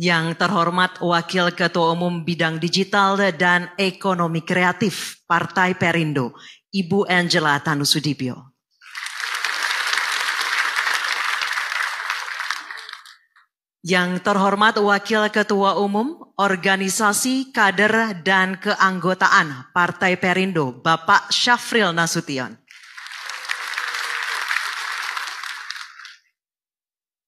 Yang terhormat Wakil Ketua Umum Bidang Digital dan Ekonomi Kreatif Partai Perindo, Ibu Angela Tanusudibyo. Yang terhormat Wakil Ketua Umum Organisasi Kader dan Keanggotaan Partai Perindo, Bapak Syafril Nasution.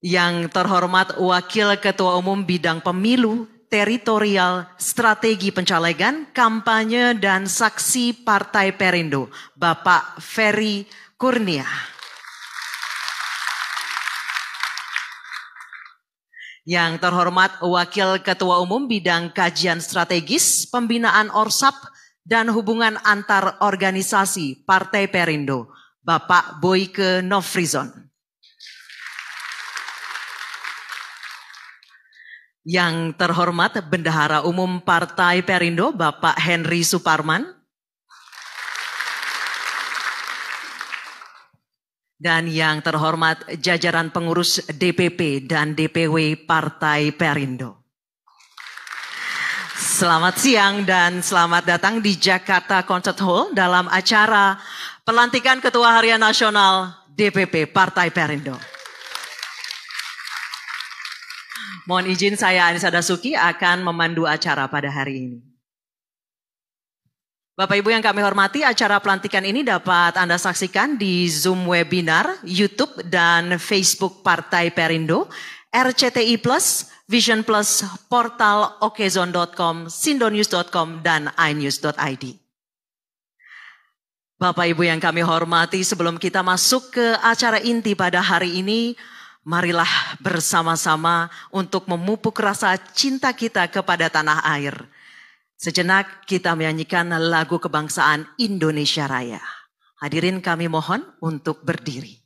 Yang terhormat Wakil Ketua Umum Bidang Pemilu, Teritorial, Strategi Pencalegan, Kampanye dan Saksi Partai Perindo, Bapak Ferry Kurnia. Yang terhormat Wakil Ketua Umum Bidang Kajian Strategis, Pembinaan Orsap dan Hubungan Antar Organisasi Partai Perindo, Bapak Boyke Nofrizon. Yang terhormat Bendahara Umum Partai Perindo, Bapak Henry Suparman. Dan yang terhormat jajaran pengurus DPP dan DPW Partai Perindo. Selamat siang dan selamat datang di Jakarta Concert Hall dalam acara pelantikan Ketua Harian Nasional DPP Partai Perindo. Mohon izin saya Anissa Dasuki akan memandu acara pada hari ini. Bapak Ibu yang kami hormati, acara pelantikan ini dapat Anda saksikan di Zoom webinar, YouTube dan Facebook Partai Perindo, RCTI Plus, Vision Plus, portal okezone.com, sindonews.com dan inews.id. Bapak Ibu yang kami hormati, sebelum kita masuk ke acara inti pada hari ini, marilah bersama-sama untuk memupuk rasa cinta kita kepada tanah air. Sejenak kita menyanyikan lagu kebangsaan Indonesia Raya. Hadirin kami mohon untuk berdiri.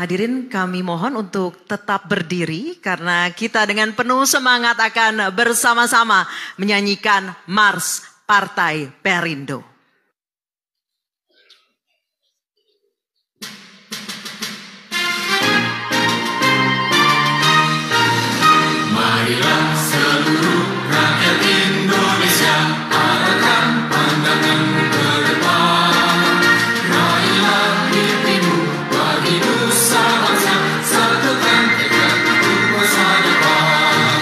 Hadirin kami mohon untuk tetap berdiri karena kita dengan penuh semangat akan bersama-sama menyanyikan Mars Partai Perindo. Marilah seluruh rakyat Indonesia arahkan pandangan ke depan. Raihlah mimpimu bagi nusa bangsa, satukan tekad untuk masa depan.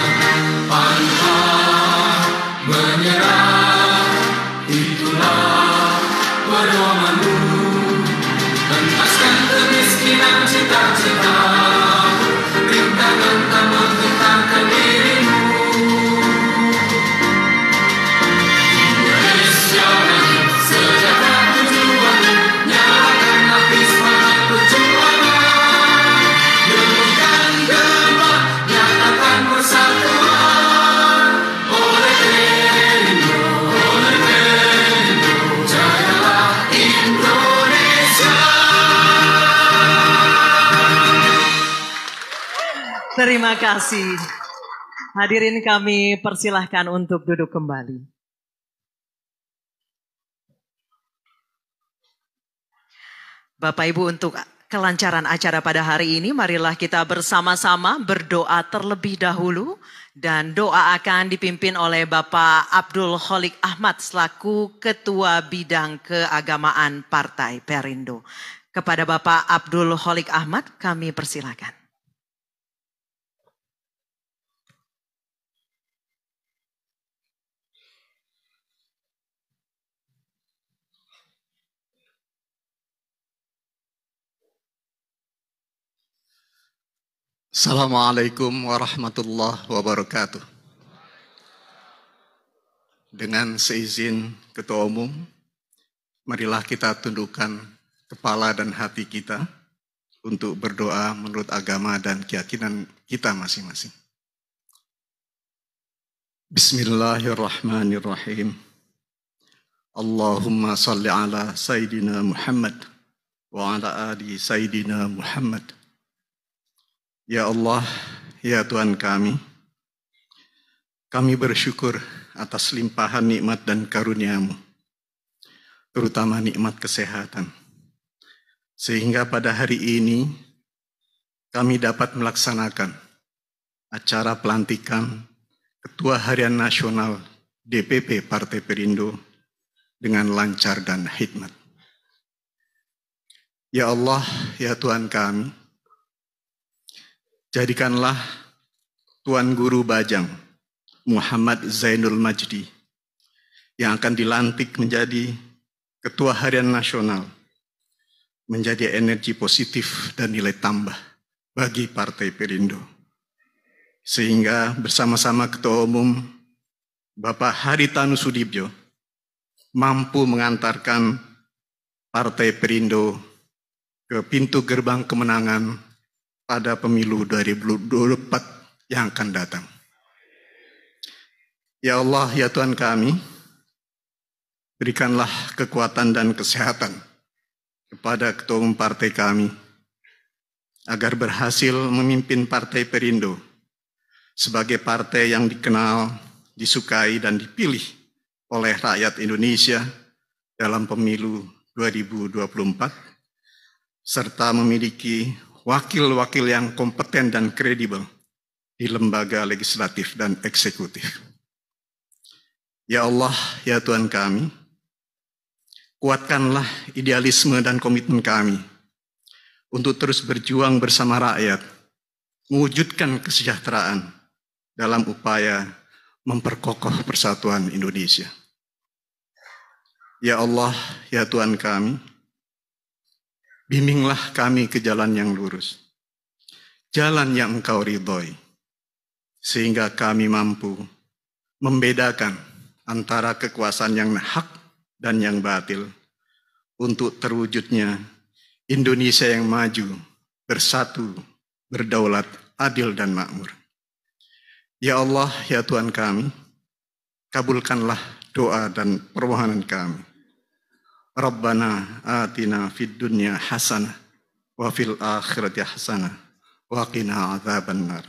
Pantang menyerah, itulah pedomanmu. Entaskan kemiskinan cita-cita, rintangan tak menggentarkan dirimu. Indonesia raya sejahtera. Terima kasih. Hadirin kami persilahkan untuk duduk kembali. Bapak Ibu, untuk kelancaran acara pada hari ini, marilah kita bersama-sama berdoa terlebih dahulu. Dan doa akan dipimpin oleh Bapak Abdul Kholik Ahmad selaku Ketua Bidang Keagamaan Partai Perindo. Kepada Bapak Abdul Kholik Ahmad kami persilakan. Assalamualaikum warahmatullahi wabarakatuh. Dengan seizin Ketua Umum, marilah kita tundukkan kepala dan hati kita untuk berdoa menurut agama dan keyakinan kita masing-masing. Bismillahirrahmanirrahim. Allahumma salli ala Sayyidina Muhammad wa ala ali Sayyidina Muhammad. Ya Allah, ya Tuhan kami bersyukur atas limpahan nikmat dan karunia-Mu, terutama nikmat kesehatan. Sehingga pada hari ini kami dapat melaksanakan acara pelantikan Ketua Harian Nasional DPP Partai Perindo dengan lancar dan hikmat. Ya Allah, ya Tuhan kami, jadikanlah Tuan Guru Bajang Muhammad Zainul Majdi yang akan dilantik menjadi Ketua Harian Nasional menjadi energi positif dan nilai tambah bagi Partai Perindo. Sehingga bersama-sama Ketua Umum Bapak Haritanu Sudibyo mampu mengantarkan Partai Perindo ke pintu gerbang kemenangan pada pemilu 2024 yang akan datang. Ya Allah, ya Tuhan kami, berikanlah kekuatan dan kesehatan kepada Ketua Umum Partai kami, agar berhasil memimpin Partai Perindo sebagai partai yang dikenal, disukai, dan dipilih oleh rakyat Indonesia dalam pemilu 2024, serta memiliki wakil-wakil yang kompeten dan kredibel di lembaga legislatif dan eksekutif. Ya Allah, ya Tuhan kami, kuatkanlah idealisme dan komitmen kami untuk terus berjuang bersama rakyat, mewujudkan kesejahteraan dalam upaya memperkokoh persatuan Indonesia. Ya Allah, ya Tuhan kami, bimbinglah kami ke jalan yang lurus, jalan yang Engkau ridhoi, sehingga kami mampu membedakan antara kekuasaan yang hak dan yang batil untuk terwujudnya Indonesia yang maju, bersatu, berdaulat, adil dan makmur. Ya Allah, ya Tuhan kami, kabulkanlah doa dan permohonan kami. Rabbana atina fid dunya hasanah wa fil akhirati hasanah wa qina adzabannar.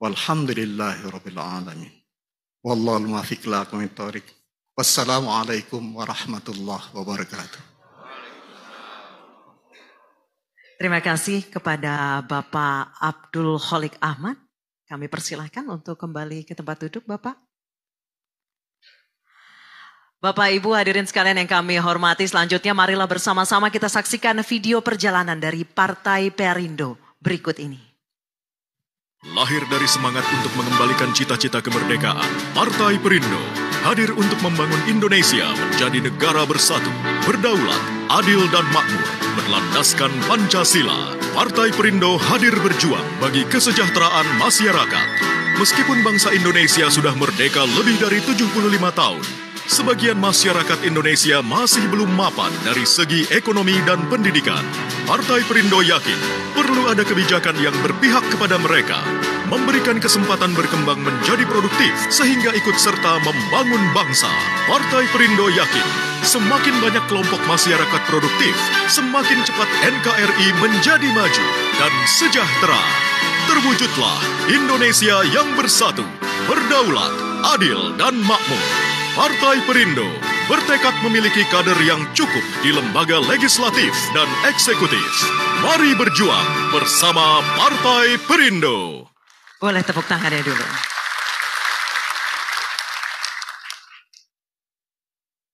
Walhamdulillahi rabbil alamin. Wallahul muwaffiq ila aqwamit thoriq. Wassalamualaikum warahmatullahi wabarakatuh. Terima kasih kepada Bapak Abdul Kholik Ahmad. Kami persilahkan untuk kembali ke tempat duduk, Bapak. Bapak Ibu hadirin sekalian yang kami hormati, selanjutnya marilah bersama-sama kita saksikan video perjalanan dari Partai Perindo berikut ini. Lahir dari semangat untuk mengembalikan cita-cita kemerdekaan, Partai Perindo hadir untuk membangun Indonesia menjadi negara bersatu, berdaulat, adil dan makmur, berlandaskan Pancasila. Partai Perindo hadir berjuang bagi kesejahteraan masyarakat. Meskipun bangsa Indonesia sudah merdeka lebih dari 75 tahun, sebagian masyarakat Indonesia masih belum mapan dari segi ekonomi dan pendidikan. Partai Perindo yakin perlu ada kebijakan yang berpihak kepada mereka, memberikan kesempatan berkembang menjadi produktif sehingga ikut serta membangun bangsa. Partai Perindo yakin semakin banyak kelompok masyarakat produktif, semakin cepat NKRI menjadi maju dan sejahtera. terwujudlah Indonesia yang bersatu, berdaulat, adil, dan makmur. Partai Perindo bertekad memiliki kader yang cukup di lembaga legislatif dan eksekutif. Mari berjuang bersama Partai Perindo. Boleh tepuk tangannya dulu.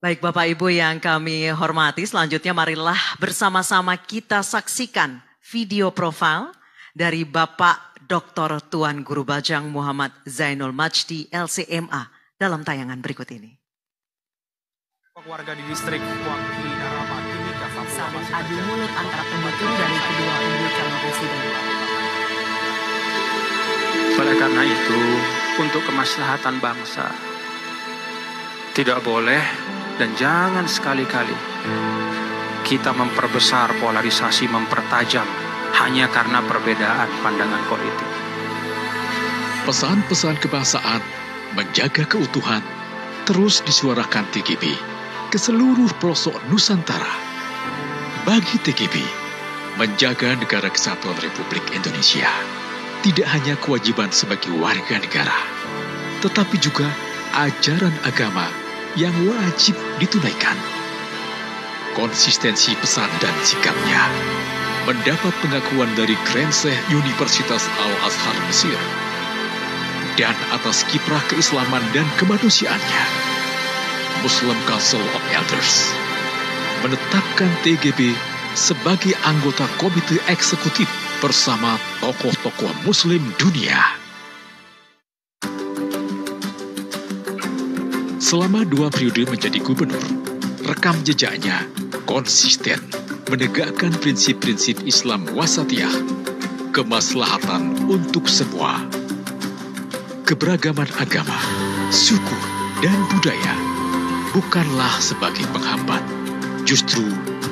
Baik Bapak Ibu yang kami hormati, selanjutnya marilah bersama-sama kita saksikan video profil dari Bapak Dr. Tuan Guru Bajang Muhammad Zainul Majdi LCMA dalam tayangan berikut ini. Warga di distrik Kuangki, Arama, Timika, Papua Saling adu mulut antara pendukung dari kedua kubu calon presiden. Oleh karena itu, untuk kemaslahatan bangsa, tidak boleh dan jangan sekali-kali kita memperbesar polarisasi, mempertajam hanya karena perbedaan pandangan politik. Pesan-pesan kebangsaan, menjaga keutuhan, terus disuarakan TGB ke seluruh pelosok Nusantara. Bagi TGB, menjaga negara kesatuan Republik Indonesia tidak hanya kewajiban sebagai warga negara, tetapi juga ajaran agama yang wajib ditunaikan. Konsistensi pesan dan sikapnya mendapat pengakuan dari Grand Sheikh Universitas Al-Azhar Mesir, dan atas kiprah keislaman dan kemanusiaannya, Muslim Council of Elders menetapkan TGB sebagai anggota komite eksekutif bersama tokoh-tokoh Muslim dunia. Selama 2 periode menjadi gubernur, rekam jejaknya konsisten menegakkan prinsip-prinsip Islam wasatiyah, kemaslahatan untuk semua. Keberagaman agama, suku, dan budaya bukanlah sebagai penghambat, justru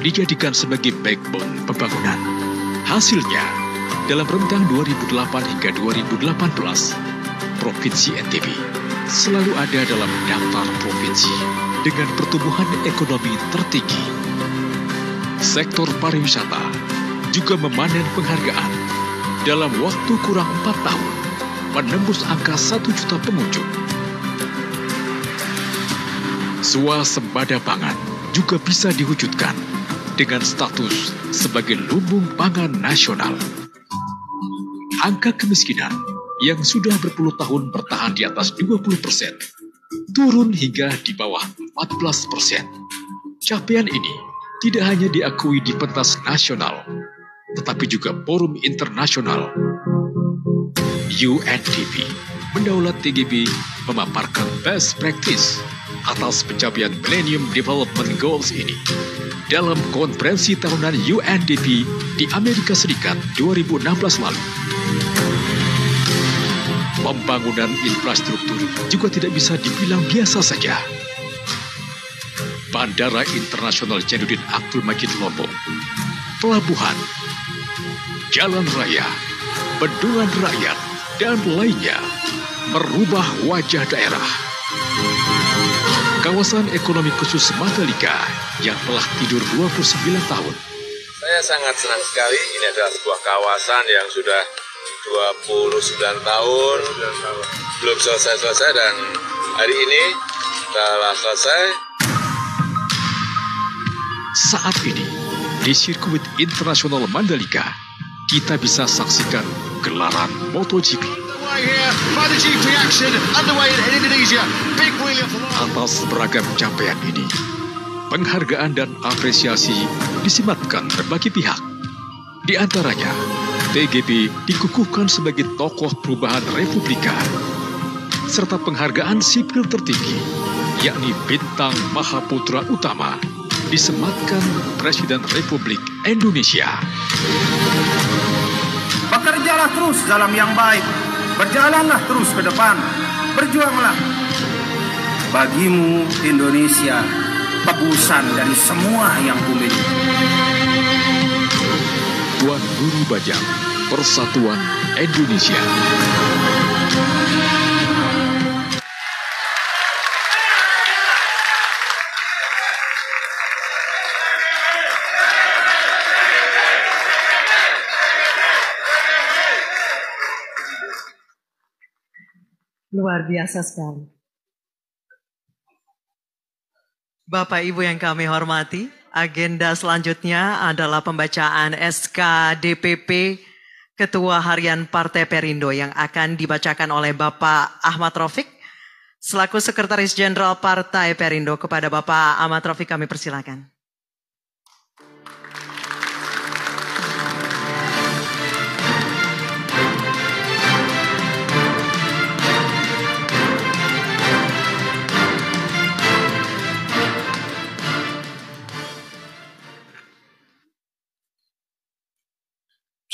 dijadikan sebagai backbone pembangunan. Hasilnya, dalam rentang 2008 hingga 2018, Provinsi NTB selalu ada dalam daftar provinsi dengan pertumbuhan ekonomi tertinggi. Sektor pariwisata juga memanen penghargaan. Dalam waktu kurang 4 tahun, menembus angka 1 juta pengunjung. Swasembada pangan juga bisa diwujudkan dengan status sebagai lumbung pangan nasional. Angka kemiskinan yang sudah berpuluh tahun bertahan di atas 20%, turun hingga di bawah 14%. Capaian ini tidak hanya diakui di pentas nasional, tetapi juga forum internasional. UNDP mendaulat TGB memaparkan best practice atas pencapaian Millennium Development Goals ini dalam konferensi tahunan UNDP di Amerika Serikat 2016 lalu. Pembangunan infrastruktur juga tidak bisa dibilang biasa saja. Bandara Internasional Jainuddin Abdul Majid Lombok, pelabuhan, jalan raya, bendungan rakyat, dan lainnya merubah wajah daerah. Kawasan ekonomi khusus Mandalika yang telah tidur 29 tahun. Saya sangat senang sekali, ini adalah sebuah kawasan yang sudah 29 tahun, belum selesai-selesai, dan hari ini telah selesai. Saat ini, di sirkuit internasional Mandalika, kita bisa saksikan gelaran MotoGP. Atas beragam capaian ini, penghargaan dan apresiasi disematkan berbagai pihak. Di antaranya, TGB dikukuhkan sebagai tokoh perubahan Republika, serta penghargaan sipil tertinggi, yakni Bintang Mahaputra Utama, disematkan Presiden Republik Indonesia. Bekerjalah terus dalam yang baik, berjalanlah terus ke depan, berjuanglah. Bagimu Indonesia, tebusan dari semua yang kumiliki. Tuan Guru Bajang, Persatuan Indonesia. Luar biasa sekali. Bapak Ibu yang kami hormati, agenda selanjutnya adalah pembacaan SK DPP Ketua Harian Partai Perindo yang akan dibacakan oleh Bapak Ahmad Raufik selaku Sekretaris Jenderal Partai Perindo. Kepada Bapak Ahmad Raufik kami persilakan.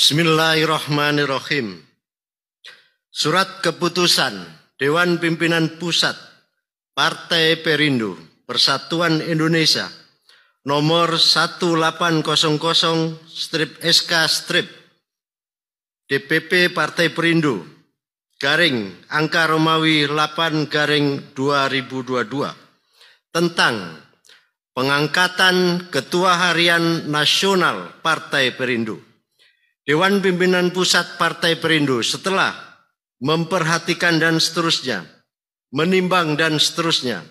Bismillahirrahmanirrahim. Surat keputusan Dewan Pimpinan Pusat Partai Perindo Persatuan Indonesia nomor 1800/SK- DPP Partai Perindo garing angka Romawi 8/2022 tentang pengangkatan Ketua Harian Nasional Partai Perindo. Dewan Pimpinan Pusat Partai Perindo setelah memperhatikan dan seterusnya, menimbang dan seterusnya,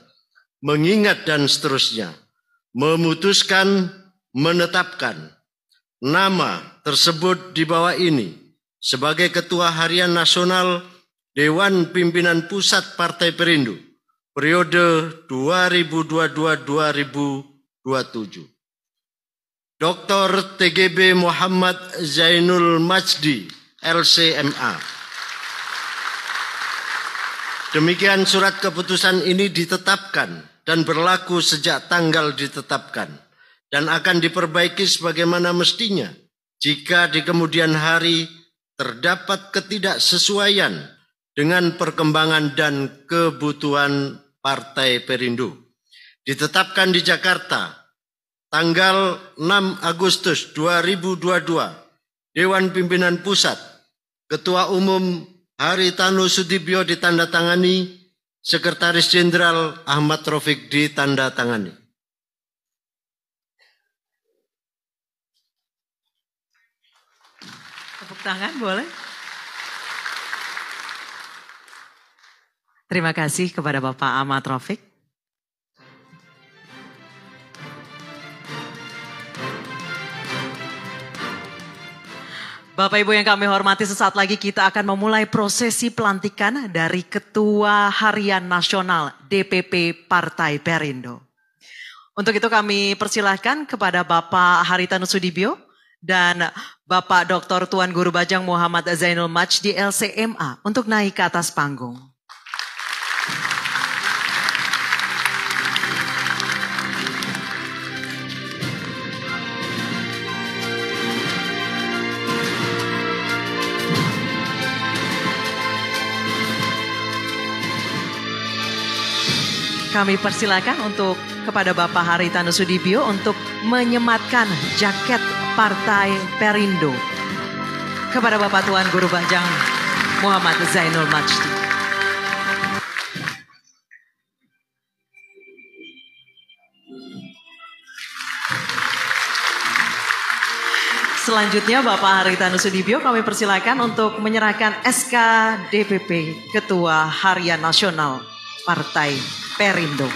mengingat dan seterusnya, memutuskan menetapkan nama tersebut di bawah ini sebagai Ketua Harian Nasional Dewan Pimpinan Pusat Partai Perindo periode 2022-2027. Dr. TGB Muhammad Zainul Majdi, LCMA. Demikian surat keputusan ini ditetapkan dan berlaku sejak tanggal ditetapkan dan akan diperbaiki sebagaimana mestinya jika di kemudian hari terdapat ketidaksesuaian dengan perkembangan dan kebutuhan Partai Perindo. Ditetapkan di Jakarta tanggal 6 Agustus 2022, Dewan Pimpinan Pusat, Ketua Umum Haritanu Sudibyo ditandatangani, Sekretaris Jenderal Ahmad Raufik ditandatangani. Tepuk tangan boleh? Terima kasih kepada Bapak Ahmad Raufik. Bapak Ibu yang kami hormati, sesaat lagi kita akan memulai prosesi pelantikan dari Ketua Harian Nasional DPP Partai Perindo. Untuk itu kami persilahkan kepada Bapak Haritanu Sudibyo dan Bapak Dr. Tuan Guru Bajang Muhammad Zainul Majdi LCMA untuk naik ke atas panggung. Kami persilakan untuk kepada Bapak Haritanu Sudibyo untuk menyematkan jaket Partai Perindo kepada Bapak Tuan Guru Bajang Muhammad Zainul Majdi. Selanjutnya Bapak Haritanu Sudibyo kami persilakan untuk menyerahkan SK DPP Ketua Harian Nasional Partai Perindo.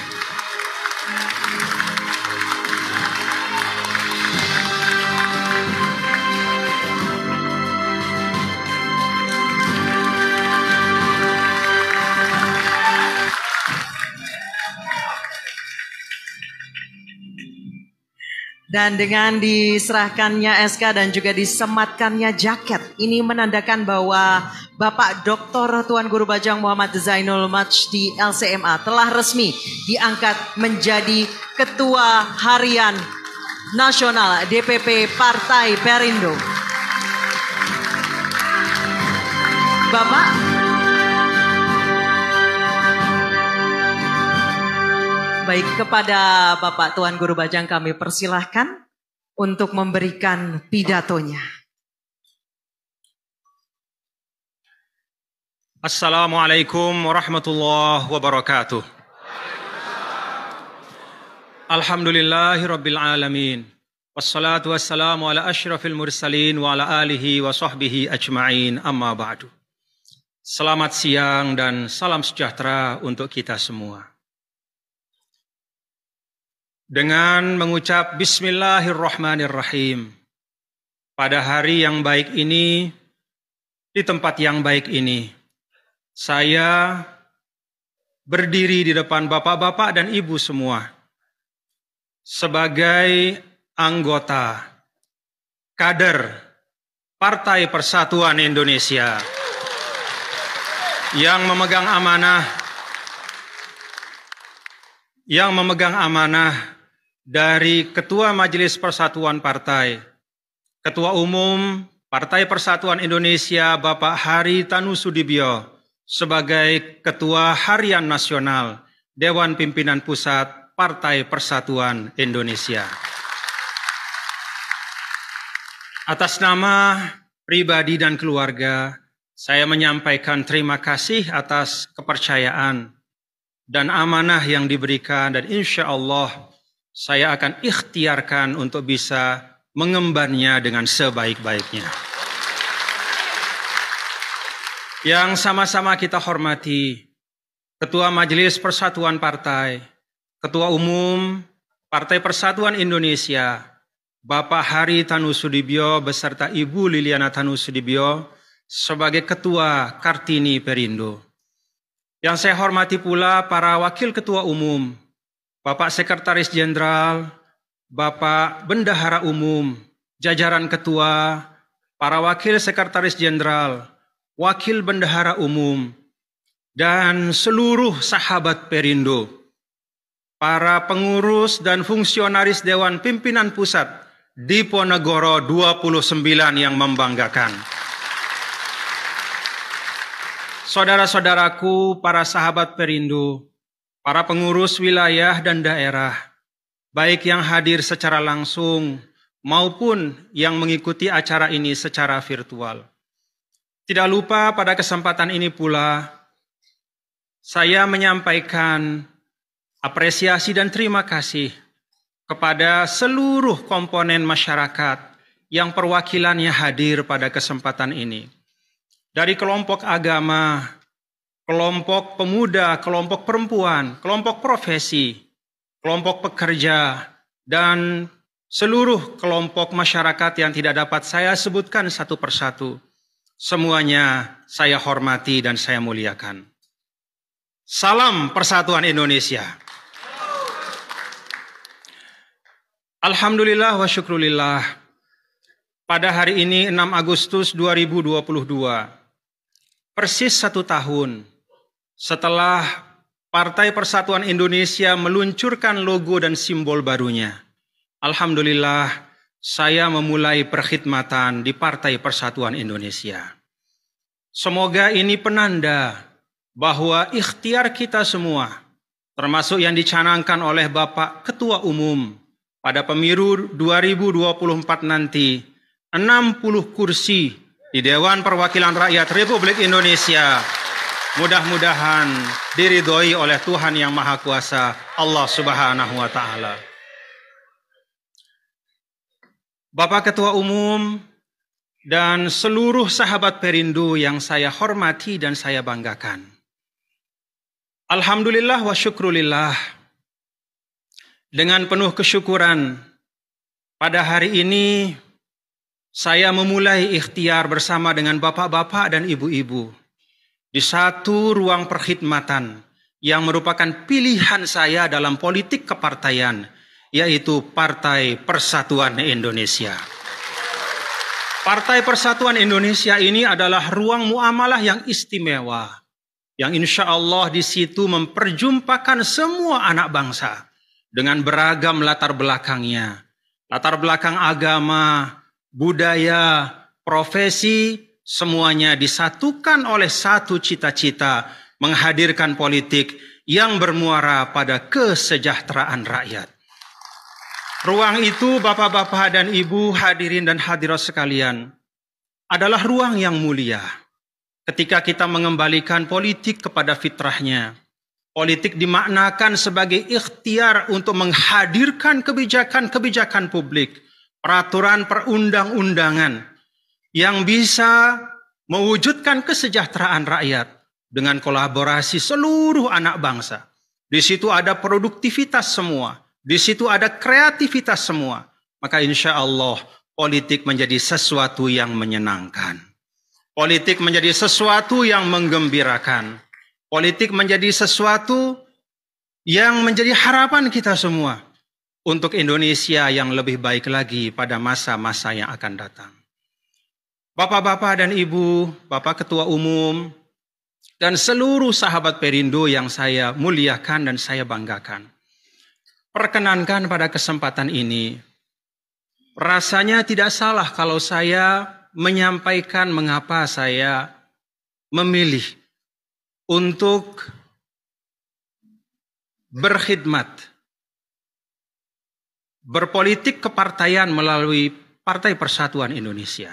Dan dengan diserahkannya SK dan juga disematkannya jaket, ini menandakan bahwa Bapak Dr. Tuan Guru Bajang Muhammad Zainul Majdi LCMA telah resmi diangkat menjadi Ketua Harian Nasional DPP Partai Perindo. Bapak, baik, kepada Bapak Tuan Guru Bajang kami persilahkan untuk memberikan pidatonya. Assalamualaikum warahmatullahi wabarakatuh. Alhamdulillahi rabbil alamin. Wassalatu wassalamu ala asyrafil mursalin wa ala alihi wa sahbihi ajma'in, amma ba'du. Selamat siang dan salam sejahtera untuk kita semua. Dengan mengucap Bismillahirrahmanirrahim, pada hari yang baik ini, di tempat yang baik ini, saya berdiri di depan bapak-bapak dan ibu semua sebagai anggota kader Partai Persatuan Indonesia yang memegang amanah dari Ketua Majelis Persatuan Partai, Ketua Umum Partai Persatuan Indonesia Bapak Haritanu Sudibyo sebagai Ketua Harian Nasional Dewan Pimpinan Pusat Partai Persatuan Indonesia. Atas nama pribadi dan keluarga, saya menyampaikan terima kasih atas kepercayaan dan amanah yang diberikan, dan insya Allah saya akan ikhtiarkan untuk bisa mengembannya dengan sebaik-baiknya. Yang sama-sama kita hormati Ketua Majelis Persatuan Partai, Ketua Umum Partai Persatuan Indonesia, Bapak Haritanu Sudibyo beserta Ibu Liliana Tanu Sudibyo sebagai Ketua Kartini Perindo. Yang saya hormati pula para Wakil Ketua Umum, Bapak Sekretaris Jenderal, Bapak Bendahara Umum, jajaran Ketua, para Wakil Sekretaris Jenderal, Wakil Bendahara Umum, dan seluruh sahabat Perindo, para pengurus dan fungsionaris Dewan Pimpinan Pusat Diponegoro 29 yang membanggakan. Saudara-saudaraku, para sahabat Perindo, para pengurus wilayah dan daerah, baik yang hadir secara langsung maupun yang mengikuti acara ini secara virtual. Tidak lupa pada kesempatan ini pula, saya menyampaikan apresiasi dan terima kasih kepada seluruh komponen masyarakat yang perwakilannya hadir pada kesempatan ini. Dari kelompok agama, kelompok pemuda, kelompok perempuan, kelompok profesi, kelompok pekerja, dan seluruh kelompok masyarakat yang tidak dapat saya sebutkan satu persatu. Semuanya saya hormati dan saya muliakan. Salam Persatuan Indonesia. Alhamdulillah wa syukrulillah, pada hari ini 6 Agustus 2022, persis 1 tahun setelah Partai Persatuan Indonesia meluncurkan logo dan simbol barunya. Alhamdulillah, saya memulai perkhidmatan di Partai Persatuan Indonesia. Semoga ini penanda bahwa ikhtiar kita semua, termasuk yang dicanangkan oleh Bapak Ketua Umum, pada pemilu 2024 nanti, 60 kursi di Dewan Perwakilan Rakyat Republik Indonesia mudah-mudahan diridhoi oleh Tuhan Yang Maha Kuasa, Allah Subhanahu wa Ta'ala. Bapak Ketua Umum dan seluruh sahabat Perindo yang saya hormati dan saya banggakan. Alhamdulillah wa syukrulillah. Dengan penuh kesyukuran, pada hari ini saya memulai ikhtiar bersama dengan bapak-bapak dan ibu-ibu di satu ruang perkhidmatan yang merupakan pilihan saya dalam politik kepartaian, yaitu Partai Persatuan Indonesia. Partai Persatuan Indonesia ini adalah ruang muamalah yang istimewa, yang insya Allah di situ memperjumpakan semua anak bangsa dengan beragam latar belakangnya, latar belakang agama, budaya, profesi, semuanya disatukan oleh satu cita-cita, menghadirkan politik yang bermuara pada kesejahteraan rakyat. Ruang itu, bapak-bapak dan ibu hadirin dan hadirat sekalian, adalah ruang yang mulia. Ketika kita mengembalikan politik kepada fitrahnya, politik dimaknakan sebagai ikhtiar untuk menghadirkan kebijakan-kebijakan publik, peraturan perundang-undangan yang bisa mewujudkan kesejahteraan rakyat dengan kolaborasi seluruh anak bangsa. Di situ ada produktivitas semua, di situ ada kreativitas semua. Maka insya Allah politik menjadi sesuatu yang menyenangkan. Politik menjadi sesuatu yang menggembirakan. Politik menjadi sesuatu yang menjadi harapan kita semua untuk Indonesia yang lebih baik lagi pada masa-masa yang akan datang. Bapak-bapak dan ibu, Bapak Ketua Umum, dan seluruh sahabat Perindo yang saya muliakan dan saya banggakan. Perkenankan pada kesempatan ini, rasanya tidak salah kalau saya menyampaikan mengapa saya memilih untuk berkhidmat, berpolitik kepartaian melalui Partai Persatuan Indonesia.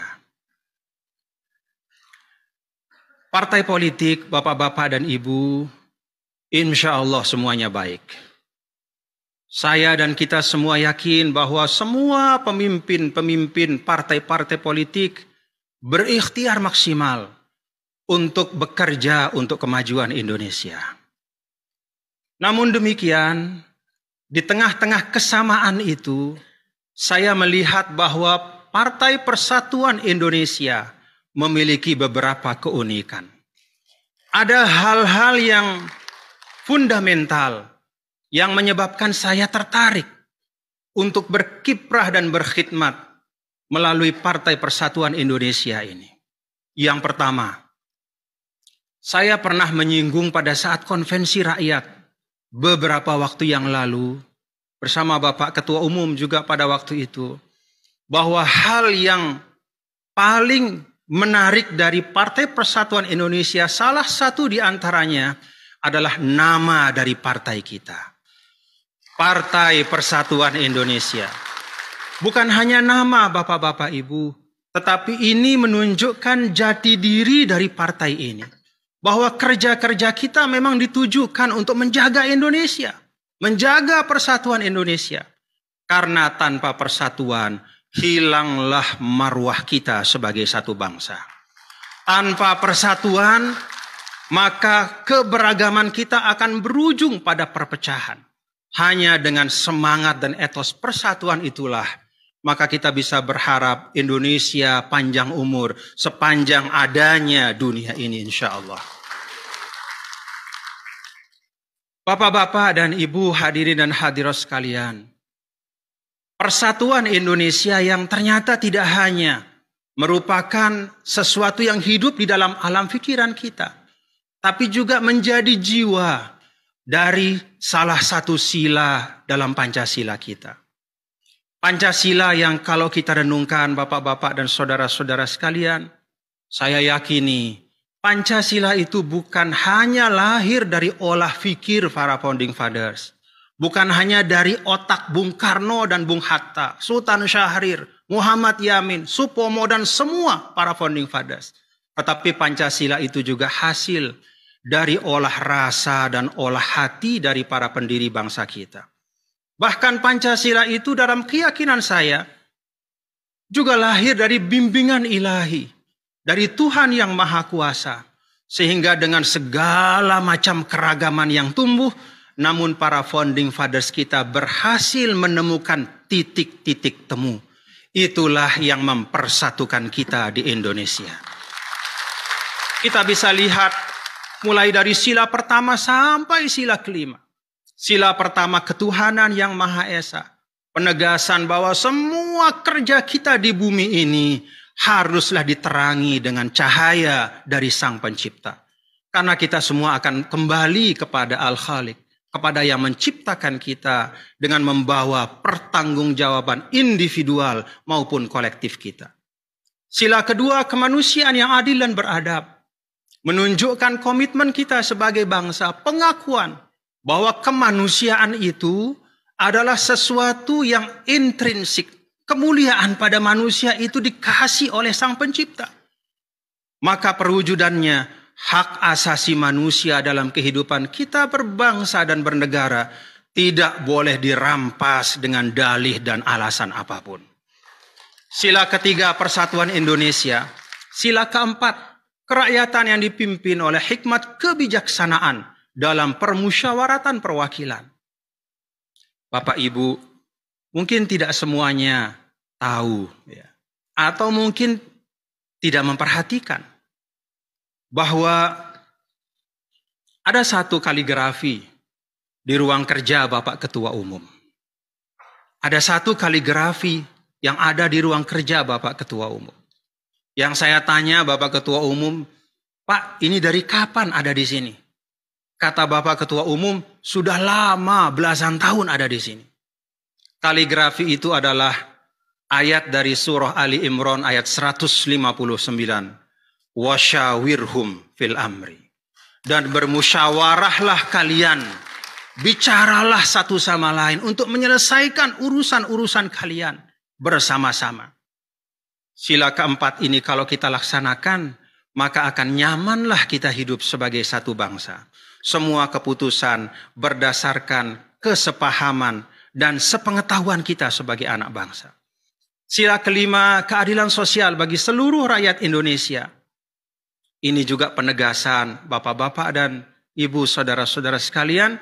Partai politik, bapak-bapak dan ibu, insya Allah semuanya baik. Saya dan kita semua yakin bahwa semua pemimpin-pemimpin partai-partai politik berikhtiar maksimal untuk bekerja untuk kemajuan Indonesia. Namun demikian, di tengah-tengah kesamaan itu, saya melihat bahwa Partai Persatuan Indonesia memiliki beberapa keunikan. Ada hal-hal yang fundamental yang menyebabkan saya tertarik untuk berkiprah dan berkhidmat melalui Partai Persatuan Indonesia ini. Yang pertama, saya pernah menyinggung pada saat konvensi rakyat beberapa waktu yang lalu, bersama Bapak Ketua Umum juga pada waktu itu, bahwa hal yang paling menarik dari Partai Persatuan Indonesia, salah satu di antaranya adalah nama dari partai kita. Partai Persatuan Indonesia. Bukan hanya nama bapak-bapak ibu, tetapi ini menunjukkan jati diri dari partai ini. Bahwa kerja-kerja kita memang ditujukan untuk menjaga Indonesia. Menjaga persatuan Indonesia. Karena tanpa persatuan, hilanglah marwah kita sebagai satu bangsa. Tanpa persatuan, maka keberagaman kita akan berujung pada perpecahan. Hanya dengan semangat dan etos persatuan itulah, maka kita bisa berharap Indonesia panjang umur sepanjang adanya dunia ini insya Allah. Bapak-bapak dan ibu hadirin dan hadirat sekalian, persatuan Indonesia yang ternyata tidak hanya merupakan sesuatu yang hidup di dalam alam pikiran kita, tapi juga menjadi jiwa dari salah satu sila dalam Pancasila kita. Pancasila yang kalau kita renungkan bapak-bapak dan saudara-saudara sekalian, saya yakini Pancasila itu bukan hanya lahir dari olah fikir para founding fathers. Bukan hanya dari otak Bung Karno dan Bung Hatta, Sultan Syahrir, Muhammad Yamin, Supomo dan semua para founding fathers. Tetapi Pancasila itu juga hasil dari olah rasa dan olah hati dari para pendiri bangsa kita. Bahkan Pancasila itu dalam keyakinan saya juga lahir dari bimbingan ilahi, dari Tuhan yang Maha Kuasa. Sehingga dengan segala macam keragaman yang tumbuh, namun para founding fathers kita berhasil menemukan titik-titik temu. Itulah yang mempersatukan kita di Indonesia. Kita bisa lihat mulai dari sila pertama sampai sila kelima. Sila pertama ketuhanan yang Maha Esa. Penegasan bahwa semua kerja kita di bumi ini haruslah diterangi dengan cahaya dari Sang Pencipta. Karena kita semua akan kembali kepada Al-Khaliq. Kepada yang menciptakan kita dengan membawa pertanggungjawaban individual maupun kolektif kita. Sila kedua, kemanusiaan yang adil dan beradab. Menunjukkan komitmen kita sebagai bangsa, pengakuan bahwa kemanusiaan itu adalah sesuatu yang intrinsik. Kemuliaan pada manusia itu dikasih oleh Sang Pencipta. Maka perwujudannya, hak asasi manusia dalam kehidupan kita berbangsa dan bernegara tidak boleh dirampas dengan dalih dan alasan apapun. Sila ketiga, persatuan Indonesia. Sila keempat, kerakyatan yang dipimpin oleh hikmat kebijaksanaan dalam permusyawaratan perwakilan. Bapak Ibu, mungkin tidak semuanya tahu, ya, atau mungkin tidak memperhatikan bahwa ada satu kaligrafi di ruang kerja Bapak Ketua Umum. Ada satu kaligrafi yang ada di ruang kerja Bapak Ketua Umum. Yang saya tanya Bapak Ketua Umum, Pak, ini dari kapan ada di sini? Kata Bapak Ketua Umum, sudah lama, belasan tahun ada di sini. Kaligrafi itu adalah ayat dari surah Ali Imran ayat 159. Wasyawirhum fil amri. Dan bermusyawarahlah kalian, bicaralah satu sama lain untuk menyelesaikan urusan-urusan kalian bersama-sama. Sila keempat ini kalau kita laksanakan, maka akan nyamanlah kita hidup sebagai satu bangsa. Semua keputusan berdasarkan kesepahaman dan sepengetahuan kita sebagai anak bangsa. Sila kelima, keadilan sosial bagi seluruh rakyat Indonesia. Ini juga penegasan bapak-bapak dan ibu saudara-saudara sekalian,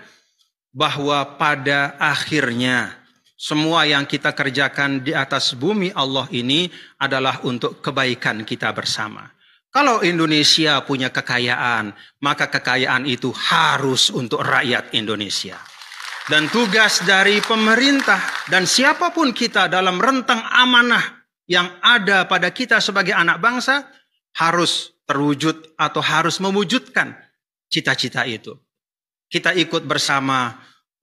bahwa pada akhirnya semua yang kita kerjakan di atas bumi Allah ini adalah untuk kebaikan kita bersama. Kalau Indonesia punya kekayaan, maka kekayaan itu harus untuk rakyat Indonesia. Dan tugas dari pemerintah dan siapapun kita dalam rentang amanah yang ada pada kita sebagai anak bangsa harus terwujud atau harus mewujudkan cita-cita itu. Kita ikut bersama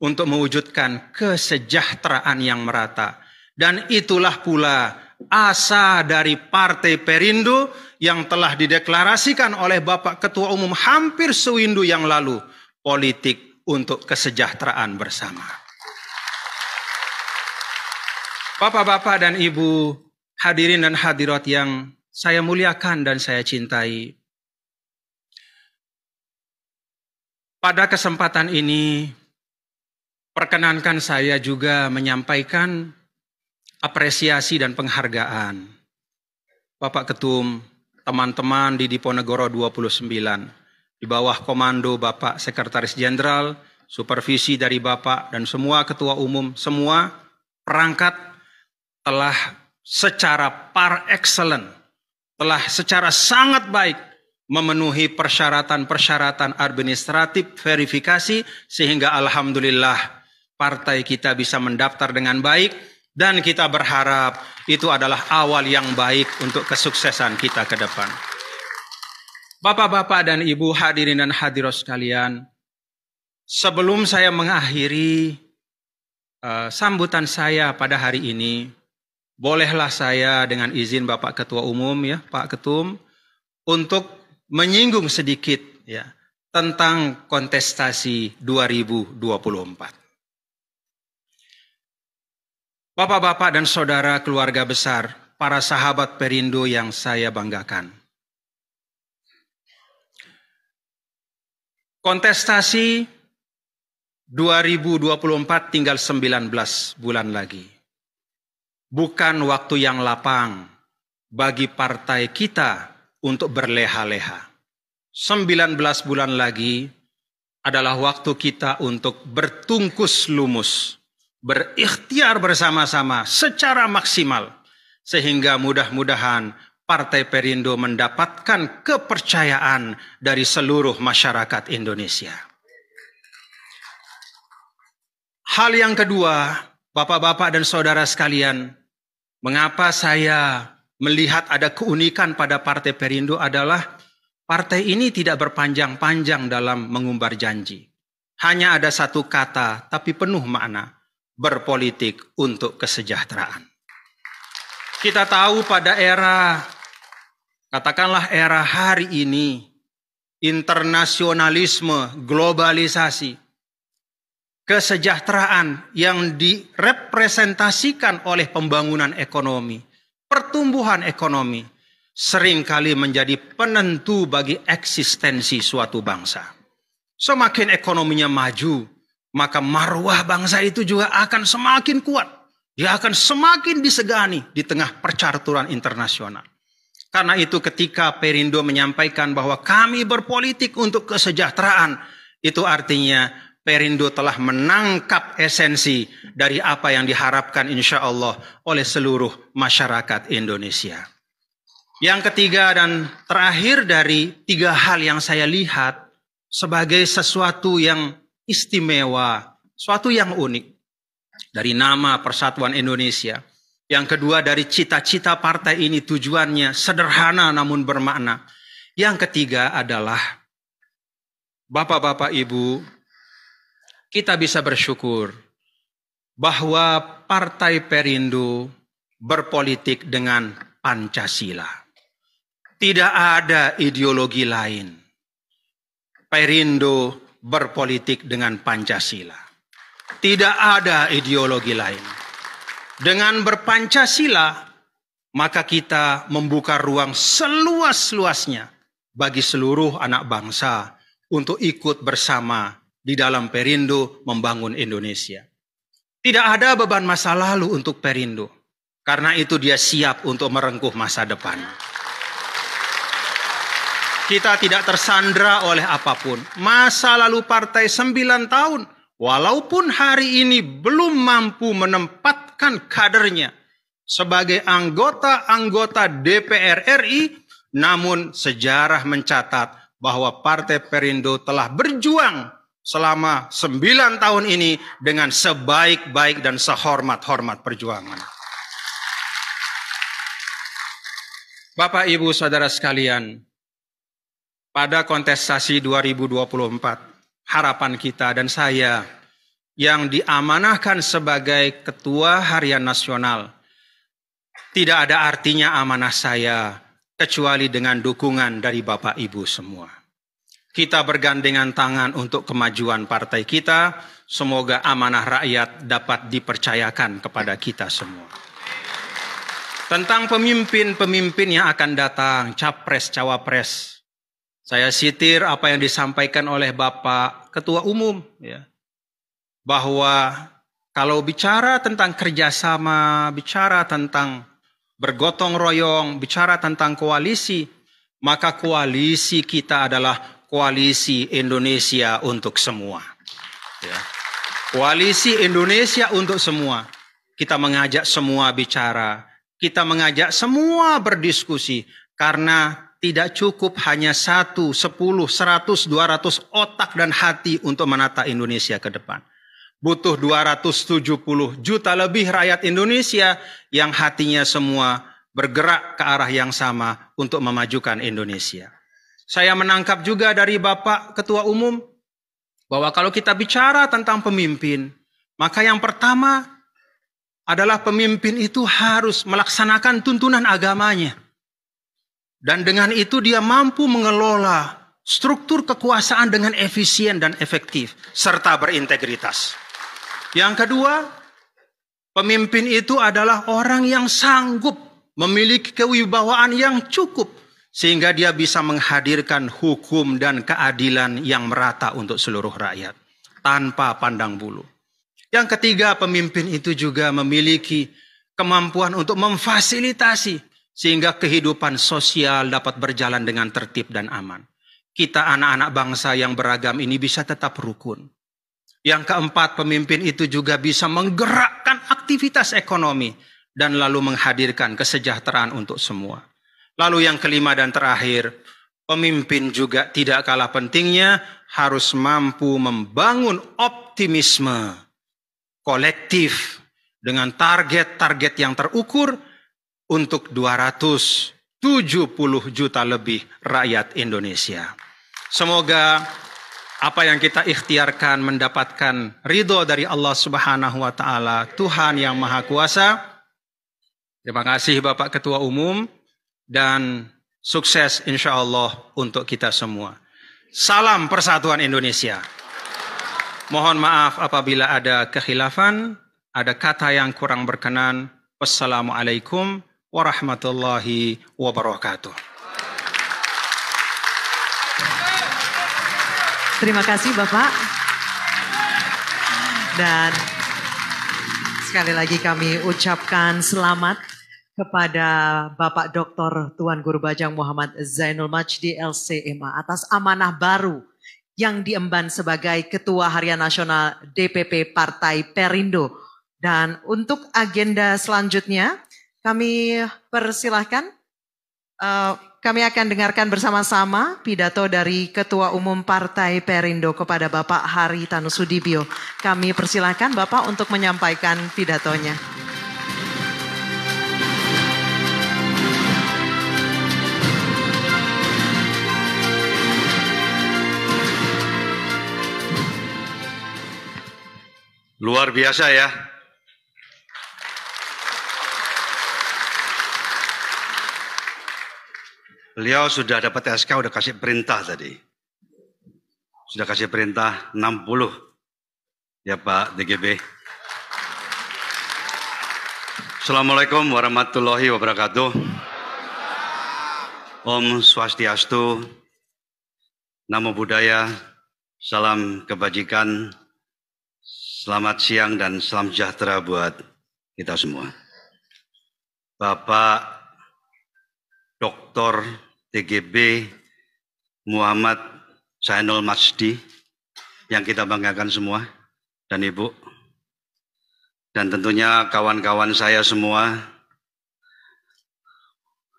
untuk mewujudkan kesejahteraan yang merata. Dan itulah pula asa dari Partai Perindo yang telah dideklarasikan oleh Bapak Ketua Umum hampir sewindu yang lalu, politik untuk kesejahteraan bersama. Bapak-bapak dan ibu, hadirin dan hadirat yang saya muliakan dan saya cintai. Pada kesempatan ini, perkenankan saya juga menyampaikan apresiasi dan penghargaan. Bapak Ketum, teman-teman di Diponegoro 29, di bawah komando Bapak Sekretaris Jenderal, supervisi dari Bapak dan semua Ketua Umum, semua perangkat telah secara par excellence, telah secara sangat baik memenuhi persyaratan-persyaratan administratif verifikasi sehingga alhamdulillah partai kita bisa mendaftar dengan baik dan kita berharap itu adalah awal yang baik untuk kesuksesan kita ke depan. Bapak-bapak dan ibu hadirin dan hadirat sekalian, sebelum saya mengakhiri sambutan saya pada hari ini, bolehlah saya dengan izin Bapak Ketua Umum ya, Pak Ketum, untuk menyinggung sedikit ya tentang kontestasi 2024. Bapak-bapak dan saudara keluarga besar, para sahabat Perindo yang saya banggakan. Kontestasi 2024 tinggal 19 bulan lagi. Bukan waktu yang lapang bagi partai kita untuk berleha-leha. 19 bulan lagi adalah waktu kita untuk bertungkus lumus, berikhtiar bersama-sama secara maksimal, sehingga mudah-mudahan Partai Perindo mendapatkan kepercayaan dari seluruh masyarakat Indonesia. Hal yang kedua, bapak-bapak dan saudara sekalian, mengapa saya melihat ada keunikan pada Partai Perindo adalah partai ini tidak berpanjang-panjang dalam mengumbar janji. Hanya ada satu kata tapi penuh makna, berpolitik untuk kesejahteraan. Kita tahu pada era, katakanlah era hari ini, internasionalisme, globalisasi, kesejahteraan yang direpresentasikan oleh pembangunan ekonomi, pertumbuhan ekonomi, seringkali menjadi penentu bagi eksistensi suatu bangsa. Semakin ekonominya maju, maka marwah bangsa itu juga akan semakin kuat. Dia akan semakin disegani di tengah percaturan internasional. Karena itu ketika Perindo menyampaikan bahwa kami berpolitik untuk kesejahteraan, itu artinya Perindo telah menangkap esensi dari apa yang diharapkan insya Allah oleh seluruh masyarakat Indonesia. Yang ketiga dan terakhir dari 3 hal yang saya lihat sebagai sesuatu yang istimewa, suatu yang unik dari nama Persatuan Indonesia. Yang kedua dari cita-cita partai ini tujuannya sederhana namun bermakna. Yang ketiga adalah Bapak-bapak Ibu, kita bisa bersyukur bahwa Partai Perindo berpolitik dengan Pancasila. Tidak ada ideologi lain. Perindo berpolitik dengan Pancasila. Tidak ada ideologi lain. Dengan berpancasila, maka kita membuka ruang seluas-luasnya bagi seluruh anak bangsa untuk ikut bersama di dalam Perindo membangun Indonesia. Tidak ada beban masa lalu untuk Perindo. Karena itu dia siap untuk merengkuh masa depan. Kita tidak tersandra oleh apapun. Masa lalu partai 9 tahun. Walaupun hari ini belum mampu menempatkan kadernya sebagai anggota-anggota DPR RI, namun sejarah mencatat bahwa Partai Perindo telah berjuang selama 9 tahun ini dengan sebaik-baik dan sehormat-hormat perjuangan. Bapak, Ibu, Saudara sekalian, pada kontestasi 2024, harapan kita dan saya yang diamanahkan sebagai Ketua Harian Nasional, tidak ada artinya amanah saya kecuali dengan dukungan dari Bapak Ibu semua. Kita bergandengan tangan untuk kemajuan partai kita. Semoga amanah rakyat dapat dipercayakan kepada kita semua. Tentang pemimpin-pemimpin yang akan datang, capres, cawapres, saya sitir apa yang disampaikan oleh Bapak Ketua Umum, ya, bahwa kalau bicara tentang kerjasama, bicara tentang bergotong royong, bicara tentang koalisi, maka koalisi kita adalah koalisi Indonesia untuk semua. Ya. Koalisi Indonesia untuk semua. Kita mengajak semua bicara, kita mengajak semua berdiskusi, karena tidak cukup hanya 1, 10, 100, 200 otak dan hati untuk menata Indonesia ke depan. Butuh 270 juta lebih rakyat Indonesia yang hatinya semua bergerak ke arah yang sama untuk memajukan Indonesia. Saya menangkap juga dari Bapak Ketua Umum bahwa kalau kita bicara tentang pemimpin, maka yang pertama adalah pemimpin itu harus melaksanakan tuntunan agamanya. Dan dengan itu dia mampu mengelola struktur kekuasaan dengan efisien dan efektif, serta berintegritas. Yang kedua, pemimpin itu adalah orang yang sanggup memiliki kewibawaan yang cukup, sehingga dia bisa menghadirkan hukum dan keadilan yang merata untuk seluruh rakyat, tanpa pandang bulu. Yang ketiga, pemimpin itu juga memiliki kemampuan untuk memfasilitasi sehingga kehidupan sosial dapat berjalan dengan tertib dan aman. Kita anak-anak bangsa yang beragam ini bisa tetap rukun. Yang keempat, pemimpin itu juga bisa menggerakkan aktivitas ekonomi dan lalu menghadirkan kesejahteraan untuk semua. Lalu yang kelima dan terakhir, pemimpin juga tidak kalah pentingnya harus mampu membangun optimisme kolektif dengan target-target yang terukur untuk 270 juta lebih rakyat Indonesia. Semoga apa yang kita ikhtiarkan mendapatkan ridho dari Allah Subhanahu wa Ta'ala, Tuhan yang Maha Kuasa. Terima kasih Bapak Ketua Umum dan sukses insya Allah untuk kita semua. Salam Persatuan Indonesia. Mohon maaf apabila ada kekhilafan, ada kata yang kurang berkenan. Wassalamualaikum warahmatullahi wabarakatuh. Terima kasih Bapak. Dan sekali lagi kami ucapkan selamat kepada Bapak Dr. Tuan Guru Bajang Muhammad Zainul Majdi LCMA atas amanah baru yang diemban sebagai Ketua Harian Nasional DPP Partai Perindo. Dan untuk agenda selanjutnya kami persilahkan, kami akan dengarkan bersama-sama pidato dari Ketua Umum Partai Perindo kepada Bapak Haritanu Sudibyo. Kami persilahkan Bapak untuk menyampaikan pidatonya. Luar biasa ya. Beliau sudah dapat SK, udah kasih perintah tadi. Sudah kasih perintah 60. Ya Pak DGB. Assalamualaikum warahmatullahi wabarakatuh. Om Swastiastu, Namo Buddhaya, salam kebajikan. Selamat siang dan salam sejahtera buat kita semua. Bapak Dr. TGB Muhammad Zainul Majdi yang kita banggakan semua, dan Ibu, dan tentunya kawan-kawan saya semua,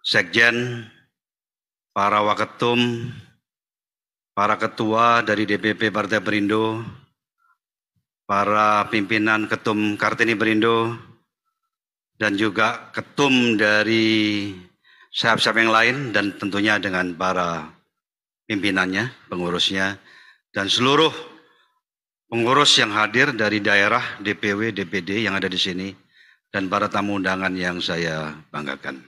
Sekjen, para waketum, para ketua dari DPP Partai Perindo, para pimpinan ketum Kartini Perindo, dan juga ketum dari sayap-sayap yang lain, dan tentunya dengan para pimpinannya, pengurusnya, dan seluruh pengurus yang hadir dari daerah, DPW, DPD yang ada di sini, dan para tamu undangan yang saya banggakan.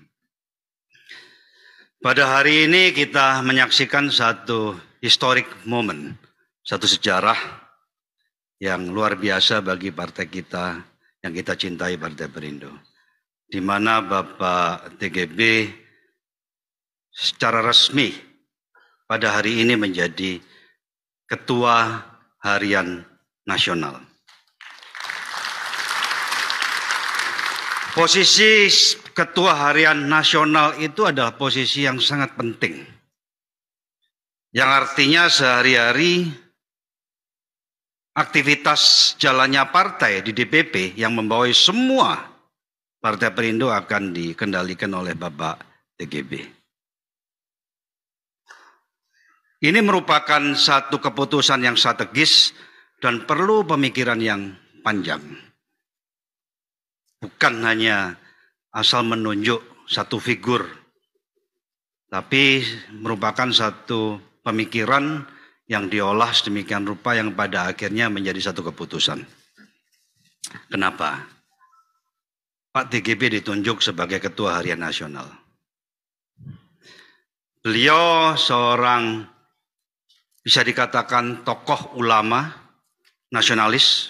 Pada hari ini kita menyaksikan satu historic moment, satu sejarah yang luar biasa bagi partai kita yang kita cintai, Partai Perindo, di mana Bapak TGB secara resmi pada hari ini menjadi Ketua Harian Nasional. Posisi Ketua Harian Nasional itu adalah posisi yang sangat penting, yang artinya sehari-hari aktivitas jalannya partai di DPP yang membawai semua Partai Perindo akan dikendalikan oleh Bapak TGB. Ini merupakan satu keputusan yang strategis dan perlu pemikiran yang panjang. Bukan hanya asal menunjuk satu figur, tapi merupakan satu pemikiran yang diolah sedemikian rupa yang pada akhirnya menjadi satu keputusan. Kenapa Pak TGB ditunjuk sebagai Ketua Harian Nasional? Beliau seorang bisa dikatakan tokoh ulama, nasionalis,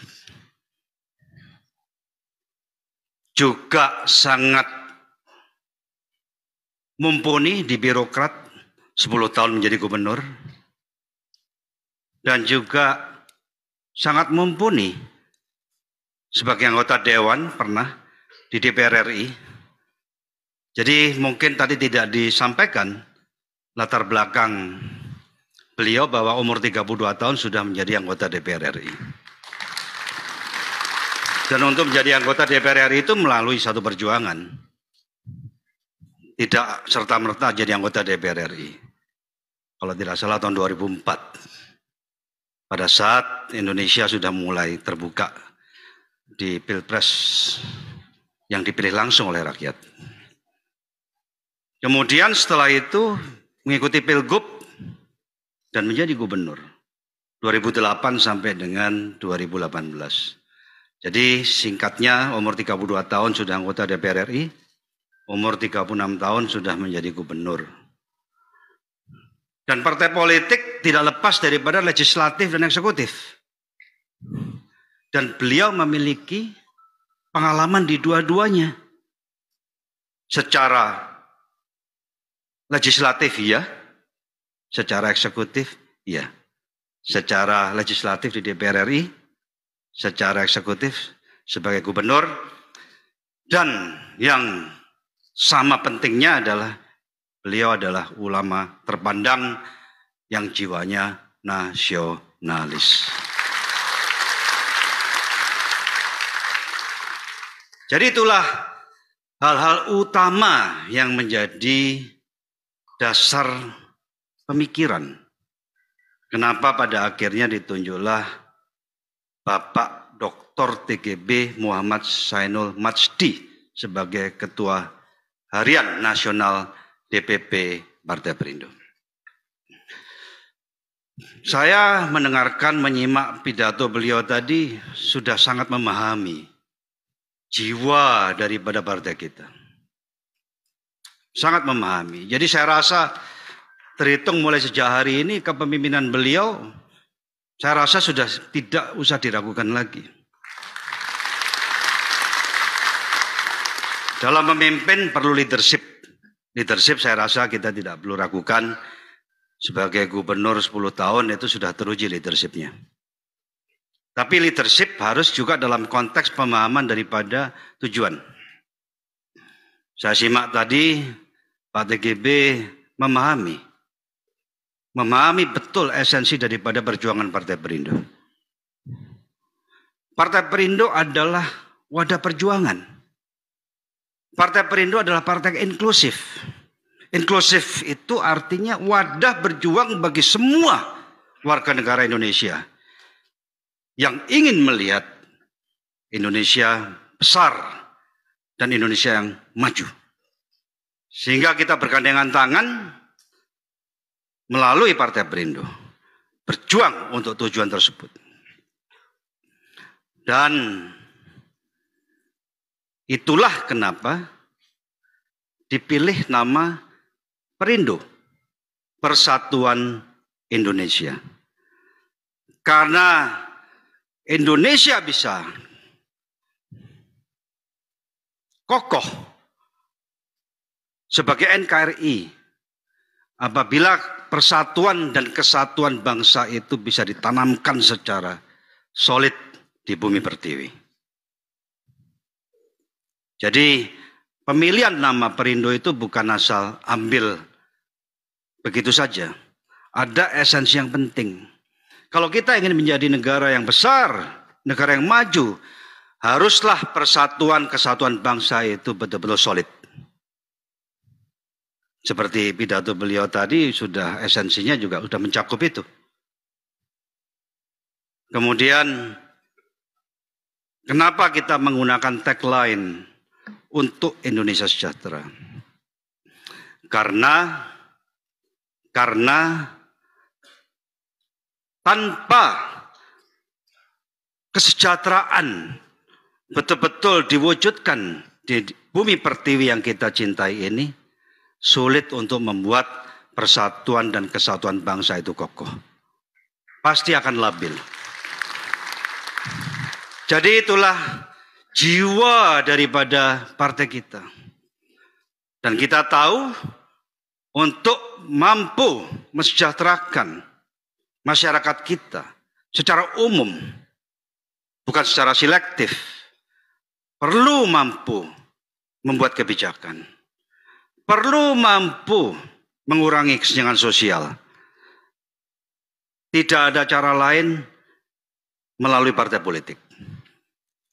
juga sangat mumpuni di birokrat, 10 tahun menjadi gubernur, dan juga sangat mumpuni sebagai anggota Dewan pernah di DPR RI. Jadi mungkin tadi tidak disampaikan latar belakang beliau bahwa umur 32 tahun sudah menjadi anggota DPR RI. Dan untuk menjadi anggota DPR RI itu melalui satu perjuangan. Tidak serta-merta jadi anggota DPR RI. Kalau tidak salah tahun 2004. Pada saat Indonesia sudah mulai terbuka di Pilpres yang dipilih langsung oleh rakyat. Kemudian setelah itu mengikuti Pilgub dan menjadi gubernur 2008 sampai dengan 2018. Jadi singkatnya umur 32 tahun sudah anggota DPR RI, umur 36 tahun sudah menjadi gubernur. Dan partai politik tidak lepas daripada legislatif dan eksekutif. Dan beliau memiliki pengalaman di dua-duanya. Secara legislatif iya, secara eksekutif iya. Secara legislatif di DPR RI, secara eksekutif sebagai gubernur, dan yang sama pentingnya adalah beliau adalah ulama terpandang yang jiwanya nasionalis. Jadi itulah hal-hal utama yang menjadi dasar pemikiran. Kenapa pada akhirnya ditunjuklah Bapak Dr. TGB Muhammad Zainul Majdi sebagai Ketua Harian Nasional DPP Partai Perindo. Saya mendengarkan, menyimak pidato beliau tadi sudah sangat memahami jiwa daripada partai kita. Sangat memahami. Jadi saya rasa terhitung mulai sejak hari ini kepemimpinan beliau, saya rasa sudah tidak usah diragukan lagi. Dalam memimpin perlu leadership. Leadership saya rasa kita tidak perlu ragukan. Sebagai gubernur 10 tahun itu sudah teruji leadershipnya. Tapi leadership harus juga dalam konteks pemahaman daripada tujuan. Saya simak tadi Pak TGB memahami betul esensi daripada perjuangan Partai Perindo. Partai Perindo adalah wadah perjuangan. Partai Perindo adalah partai inklusif. Inklusif itu artinya wadah berjuang bagi semua warga negara Indonesia yang ingin melihat Indonesia besar dan Indonesia yang maju. Sehingga kita bergandengan tangan melalui Partai Perindo berjuang untuk tujuan tersebut. Dan itulah kenapa dipilih nama Perindo, Persatuan Indonesia. Karena Indonesia bisa kokoh sebagai NKRI apabila persatuan dan kesatuan bangsa itu bisa ditanamkan secara solid di bumi pertiwi. Jadi pemilihan nama Perindo itu bukan asal ambil begitu saja. Ada esensi yang penting. Kalau kita ingin menjadi negara yang besar, negara yang maju, haruslah persatuan kesatuan bangsa itu betul-betul solid. Seperti pidato beliau tadi sudah esensinya juga sudah mencakup itu. Kemudian kenapa kita menggunakan tagline untuk Indonesia sejahtera? Karena tanpa kesejahteraan betul-betul diwujudkan di bumi pertiwi yang kita cintai ini, sulit untuk membuat persatuan dan kesatuan bangsa itu kokoh. Pasti akan labil. Jadi itulah jiwa daripada partai kita. Dan kita tahu untuk mampu mensejahterakan masyarakat kita secara umum, bukan secara selektif, perlu mampu membuat kebijakan, perlu mampu mengurangi kesenjangan sosial. Tidak ada cara lain melalui partai politik.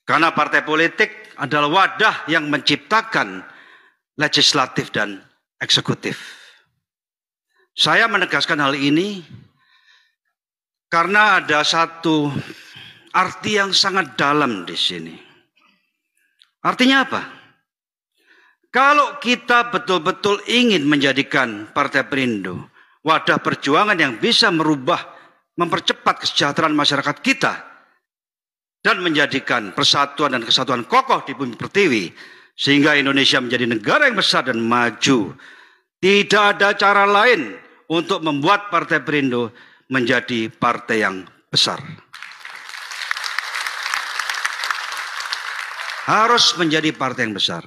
Karena partai politik adalah wadah yang menciptakan legislatif dan eksekutif. Saya menegaskan hal ini karena ada satu arti yang sangat dalam di sini. Artinya apa? Kalau kita betul-betul ingin menjadikan Partai Perindo wadah perjuangan yang bisa merubah, mempercepat kesejahteraan masyarakat kita dan menjadikan persatuan dan kesatuan kokoh di bumi pertiwi sehingga Indonesia menjadi negara yang besar dan maju, tidak ada cara lain untuk membuat Partai Perindo menjadi partai yang besar. Harus menjadi partai yang besar.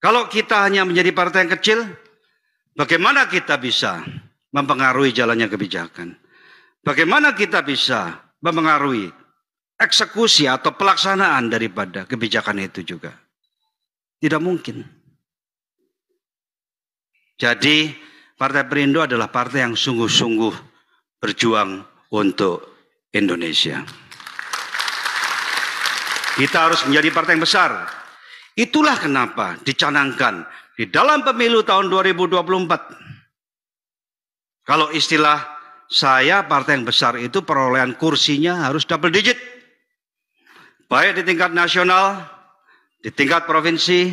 Kalau kita hanya menjadi partai yang kecil, bagaimana kita bisa mempengaruhi jalannya kebijakan? Bagaimana kita bisa mempengaruhi eksekusi atau pelaksanaan daripada kebijakan itu juga? Tidak mungkin. Jadi Partai Perindo adalah partai yang sungguh-sungguh berjuang untuk Indonesia. Kita harus menjadi partai yang besar. Itulah kenapa dicanangkan di dalam pemilu tahun 2024. Kalau istilah saya partai yang besar itu perolehan kursinya harus double digit. Baik di tingkat nasional, di tingkat provinsi,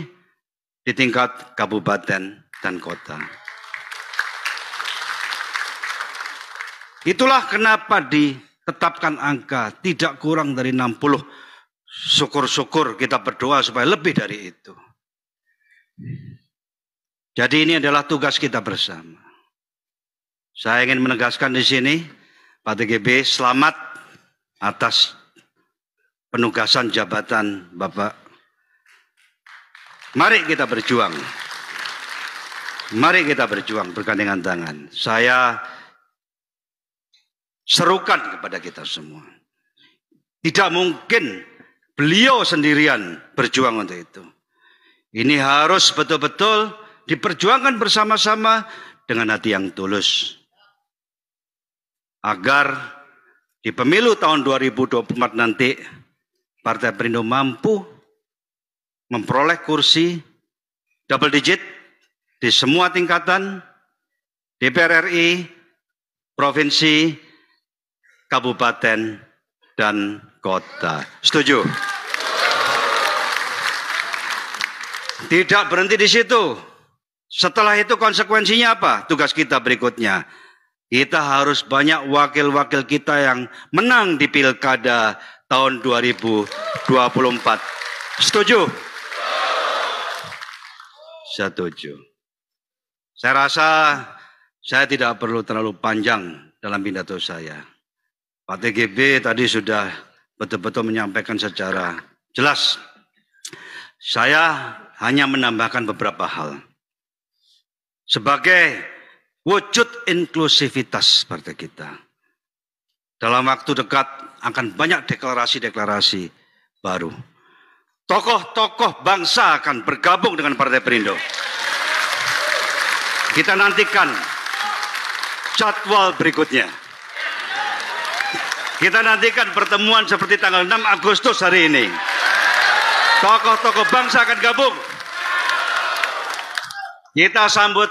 di tingkat kabupaten dan kota. Itulah kenapa ditetapkan angka tidak kurang dari 60. Syukur-syukur kita berdoa supaya lebih dari itu. Jadi ini adalah tugas kita bersama. Saya ingin menegaskan di sini, Pak TGB, selamat atas penugasan jabatan Bapak. Mari kita berjuang. Mari kita berjuang bergandengan tangan. Saya serukan kepada kita semua. Tidak mungkin beliau sendirian berjuang untuk itu. Ini harus betul-betul diperjuangkan bersama-sama dengan hati yang tulus. Agar di pemilu tahun 2024 nanti Partai Perindo mampu memperoleh kursi double digit di semua tingkatan, DPR RI, provinsi, kabupaten, dan kota. Setuju? Tidak berhenti di situ. Setelah itu konsekuensinya apa? Tugas kita berikutnya. Kita harus banyak wakil-wakil kita yang menang di pilkada tahun 2024. Setuju? Setuju. Saya rasa saya tidak perlu terlalu panjang dalam pidato saya. Pak TGB tadi sudah betul-betul menyampaikan secara jelas. Saya hanya menambahkan beberapa hal. Sebagai wujud inklusivitas partai kita. Dalam waktu dekat akan banyak deklarasi-deklarasi baru. Tokoh-tokoh bangsa akan bergabung dengan Partai Perindo. Kita nantikan jadwal berikutnya. Kita nantikan pertemuan seperti tanggal 6 Agustus hari ini. Tokoh-tokoh bangsa akan gabung. Kita sambut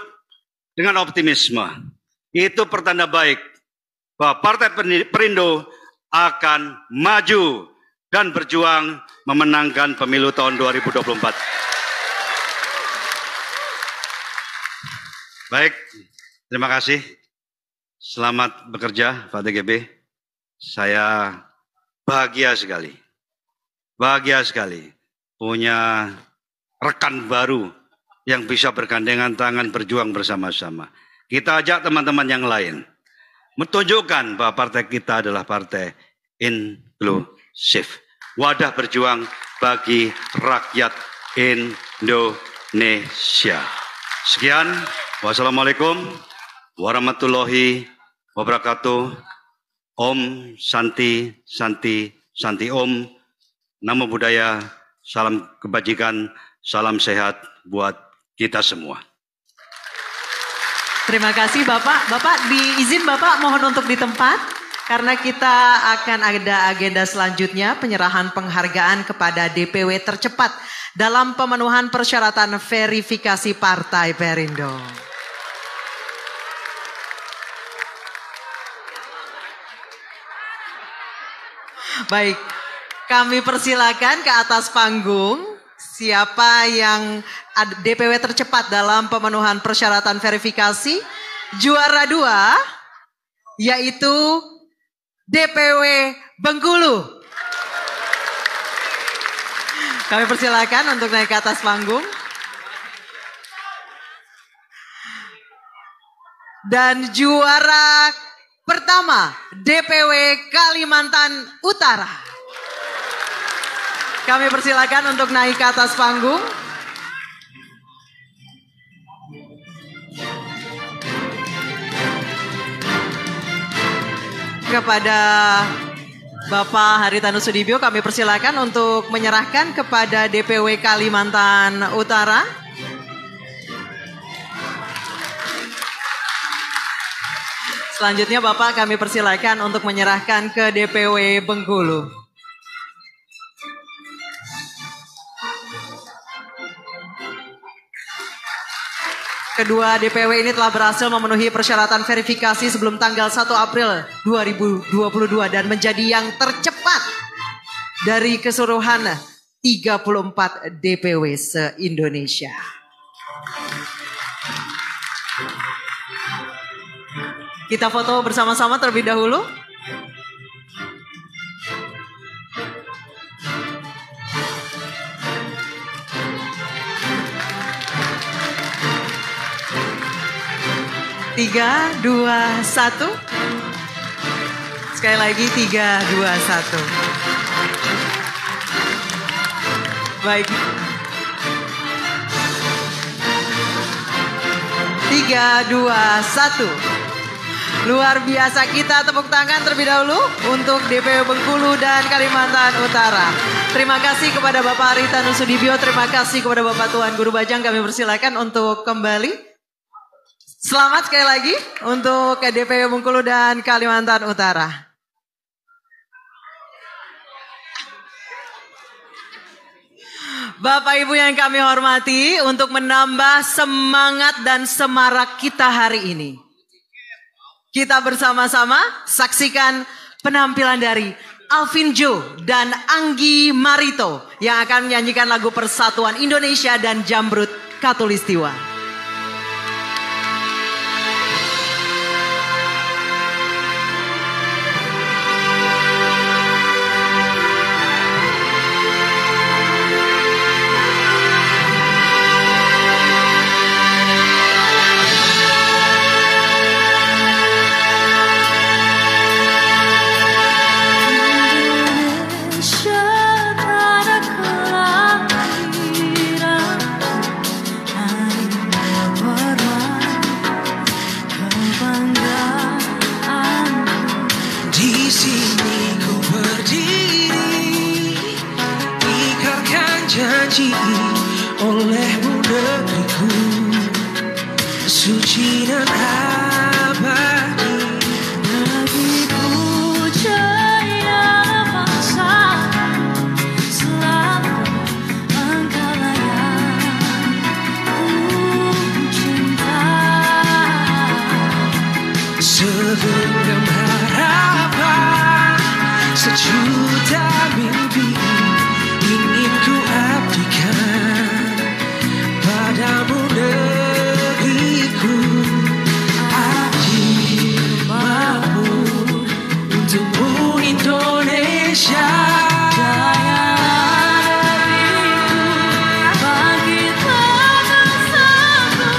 dengan optimisme. Itu pertanda baik bahwa Partai Perindo akan maju dan berjuang memenangkan pemilu tahun 2024. Baik, terima kasih. Selamat bekerja Pak TGB. Saya bahagia sekali punya rekan baru yang bisa bergandengan tangan berjuang bersama-sama. Kita ajak teman-teman yang lain menunjukkan bahwa partai kita adalah partai inklusif. Wadah berjuang bagi rakyat Indonesia. Sekian, wassalamualaikum warahmatullahi wabarakatuh. Om Santi Santi Santi Om. Namo Buddhaya, salam kebajikan, salam sehat buat kita semua. Terima kasih Bapak. Bapak diizin Bapak mohon untuk di tempat. Karena kita akan ada agenda selanjutnya penyerahan penghargaan kepada DPW tercepat dalam pemenuhan persyaratan verifikasi Partai Perindo. Baik, kami persilakan ke atas panggung siapa yang DPW tercepat dalam pemenuhan persyaratan verifikasi. Juara 2 yaitu DPW Bengkulu. Kami persilakan untuk naik ke atas panggung. Dan juara pertama DPW Kalimantan Utara. Kami persilakan untuk naik ke atas panggung. Kepada Bapak Haritanu Sudibyo kami persilakan untuk menyerahkan kepada DPW Kalimantan Utara. Selanjutnya Bapak kami persilakan untuk menyerahkan ke DPW Bengkulu. Kedua DPW ini telah berhasil memenuhi persyaratan verifikasi sebelum tanggal 1 April 2022 dan menjadi yang tercepat dari keseluruhan 34 DPW se-Indonesia. Kita foto bersama-sama terlebih dahulu. Tiga, dua, satu. Sekali lagi 3, 2, 1. Baik. 3, 2, 1. Luar biasa, kita tepuk tangan terlebih dahulu untuk DPW Bengkulu dan Kalimantan Utara. Terima kasih kepada Bapak Haritanu Sudibyo, terima kasih kepada Bapak Tuan Guru Bajang. Kami persilakan untuk kembali. Selamat sekali lagi untuk DPW Bengkulu dan Kalimantan Utara. Bapak Ibu yang kami hormati, untuk menambah semangat dan semarak kita hari ini, kita bersama-sama saksikan penampilan dari Alvin Jo dan Anggi Marito yang akan menyanyikan lagu Persatuan Indonesia dan Jamrut Katulistiwa. Olehmu negeriku suci dan abadi, bagiku jaya masa selalu engkaulah yang ku cinta. Segenggam harapan, sejuta mimpi ingin ku abdikan padamu negeriku. Adil mampu untukmu Indonesia. Jaya negeriku, bangkitlah bersatu,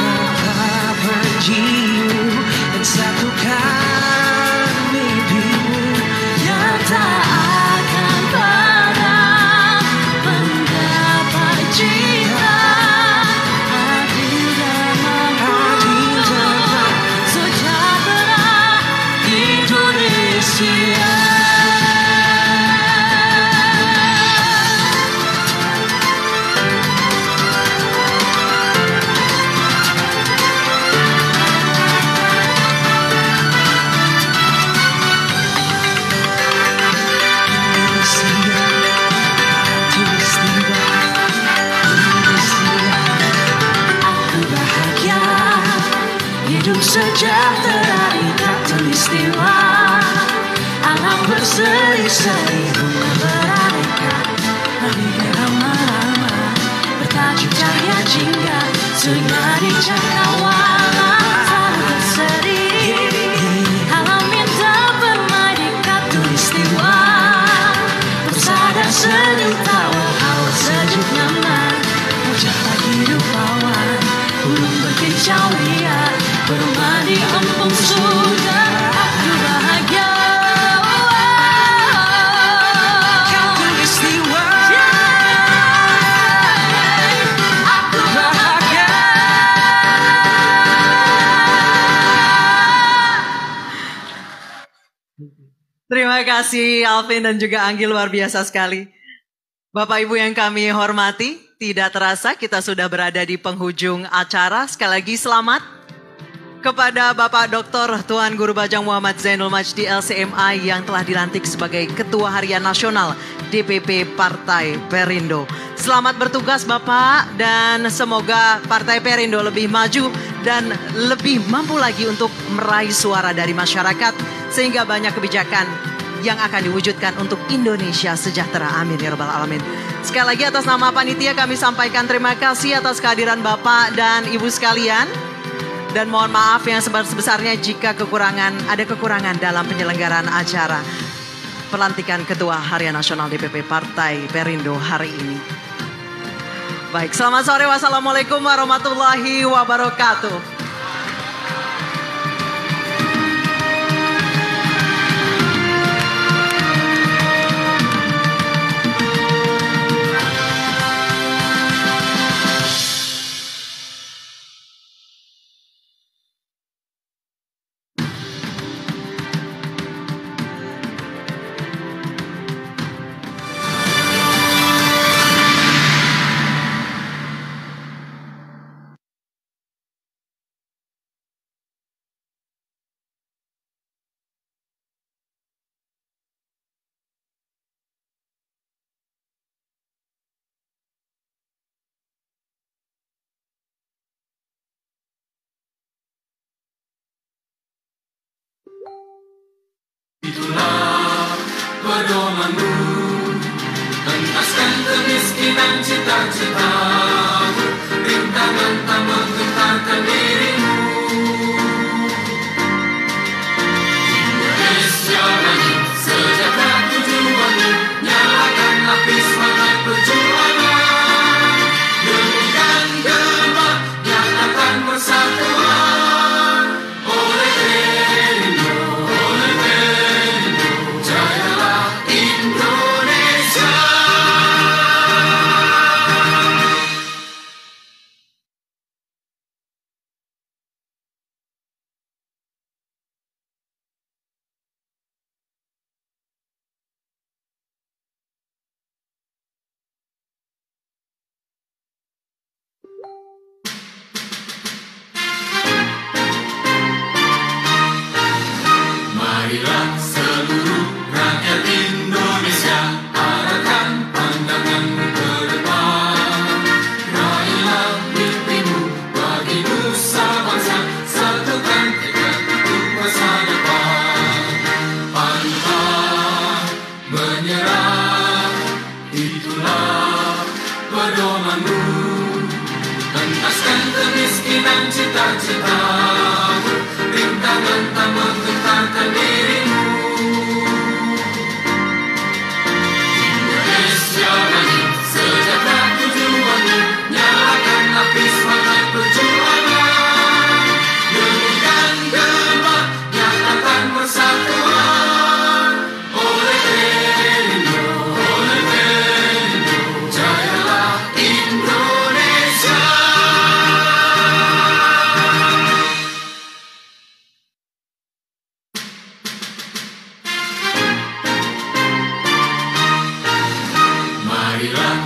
angkatlah jiwa dan satukan mimpimu yang tak akan pernah mendapat cinta. Adil dan mampu sejahtera Indonesia. Aku bahagia hidup sejahtera di Katulistiwa. Alam berseri-seri bunga beraneka, langit lama-lama bertajuk cahaya jingga, sehingga di cakrawala selalu berseri. Alam indah bermain di Katulistiwa, bersada senyum tawa, hawa sejuk nyaman, wajah hidup awan, burung berkicau liar, berumah di empung surga. Aku bahagia. Katulistiwa. Aku bahagia. Terima kasih Alvin dan juga Anggi, luar biasa sekali. Bapak Ibu yang kami hormati, tidak terasa kita sudah berada di penghujung acara. Sekali lagi selamat kepada Bapak Dr. Tuan Guru Bajang Muhammad Zainul Majdi LCMI yang telah dilantik sebagai Ketua Harian Nasional DPP Partai Perindo. Selamat bertugas Bapak, dan semoga Partai Perindo lebih maju dan lebih mampu lagi untuk meraih suara dari masyarakat sehingga banyak kebijakan yang akan diwujudkan untuk Indonesia sejahtera. Amin ya rabbal alamin. Sekali lagi atas nama panitia kami sampaikan terima kasih atas kehadiran Bapak dan Ibu sekalian. Dan mohon maaf yang sebesar-besarnya jika ada kekurangan dalam penyelenggaraan acara pelantikan Ketua Harian Nasional DPP Partai Perindo hari ini. Baik, selamat sore. Wassalamualaikum warahmatullahi wabarakatuh. Itulah pedomanmu, tentaskan kemiskinan cita-citamu, rintangan tak menggentarkan dirimu. Indonesia maju, sejahtera tujuanmu, nyalakan api semangat perjuangan, dengarkan gema, nyatakan persatuan. Oleh Perindo, oleh Perindo, jayalah Indonesia. Marilah seluruh rakyat Indonesia, arahkan pandanganmu ke depan. Raihlah mimpimu bagi nusa bangsa, satukan tekad untuk masa depan. Pantang menyerah, itulah pedomanmu. Tentaskan kemiskinan cita-citamu, rintangan tak menggentarkan dirimu. Indonesia maju, sejahtera tujuanmu, nyalakan api semangat perjuangan, dengarkan gema, nyatakan persatuan. Oleh Perindo, jayalah Indonesia. Marilah